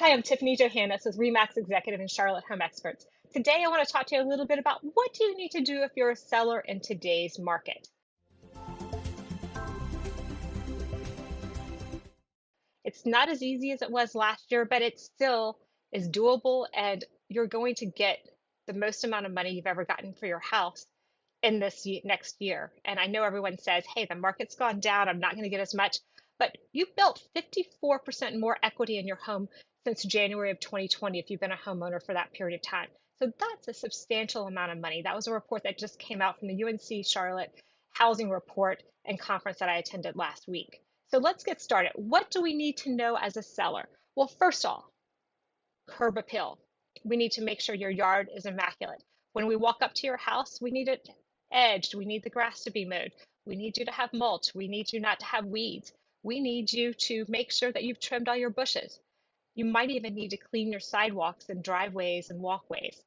Hi, I'm Tiffany Johannes with Remax Executive and Charlotte Home Experts. Today, I want to talk to you a little bit about what do you need to do if you're a seller in today's market. It's not as easy as it was last year, but it still is doable, and you're going to get the most amount of money you've ever gotten for your house in this next year. And I know everyone says, hey, the market's gone down, I'm not going to get as much, but you built 54% more equity in your home since January of 2020 if you've been a homeowner for that period of time. So that's a substantial amount of money. That was a report that just came out from the UNC Charlotte Housing Report and conference that I attended last week. So let's get started. What do we need to know as a seller? Well, first off, curb appeal. We need to make sure your yard is immaculate. When we walk up to your house, we need it edged. We need the grass to be mowed. We need you to have mulch. We need you not to have weeds. We need you to make sure that you've trimmed all your bushes. You might even need to clean your sidewalks and driveways and walkways.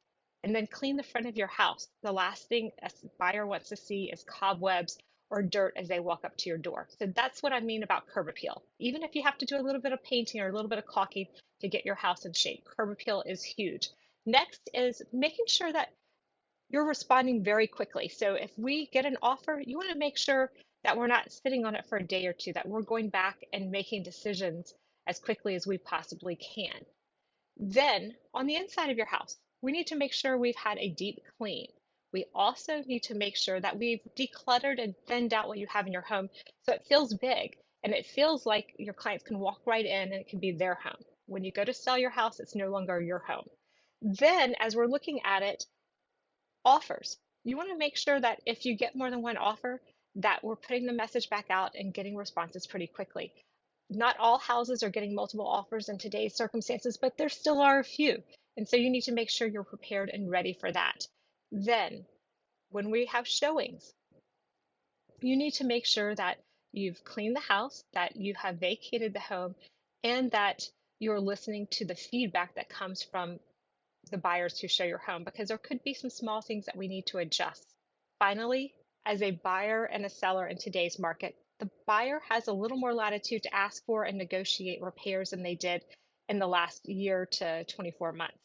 And then clean the front of your house. The last thing a buyer wants to see is cobwebs or dirt as they walk up to your door. So that's what I mean about curb appeal. Even if you have to do a little bit of painting or a little bit of caulking to get your house in shape, curb appeal is huge. Next is making sure that you're responding very quickly. So if we get an offer, you want to make sure that we're not sitting on it for a day or two, that we're going back and making decisions as quickly as we possibly can. Then on the inside of your house, we need to make sure we've had a deep clean. We also need to make sure that we've decluttered and thinned out what you have in your home so it feels big and it feels like your clients can walk right in and it can be their home. When you go to sell your house, it's no longer your home. Then, as we're looking at it, offers. You want to make sure that if you get more than one offer, that we're putting the message back out and getting responses pretty quickly. Not all houses are getting multiple offers in today's circumstances, but there still are a few. And so you need to make sure you're prepared and ready for that. Then, when we have showings, you need to make sure that you've cleaned the house, that you have vacated the home, and that you're listening to the feedback that comes from the buyers who show your home, because there could be some small things that we need to adjust. Finally, as a buyer and a seller in today's market, the buyer has a little more latitude to ask for and negotiate repairs than they did in the last year to 24 months.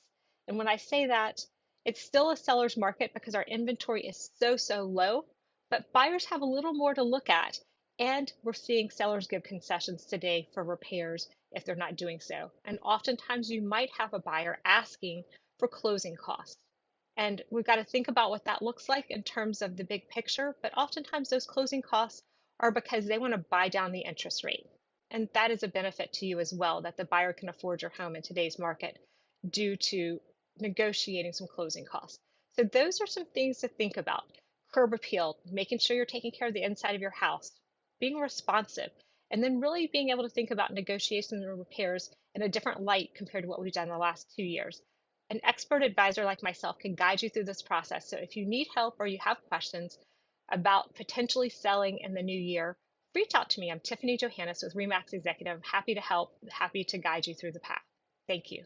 And when I say that, it's still a seller's market because our inventory is so low, but buyers have a little more to look at. And we're seeing sellers give concessions today for repairs if they're not doing so. And oftentimes you might have a buyer asking for closing costs. And we've got to think about what that looks like in terms of the big picture, but oftentimes those closing costs are because they want to buy down the interest rate. And that is a benefit to you as well, that the buyer can afford your home in today's market due to negotiating some closing costs. So those are some things to think about. Curb appeal, making sure you're taking care of the inside of your house, being responsive, and then really being able to think about negotiations and repairs in a different light compared to what we've done the last 2 years. An expert advisor like myself can guide you through this process. So if you need help or you have questions about potentially selling in the new year, reach out to me. I'm Tiffany Johannes with Remax Executive. I'm happy to help, happy to guide you through the path. Thank you.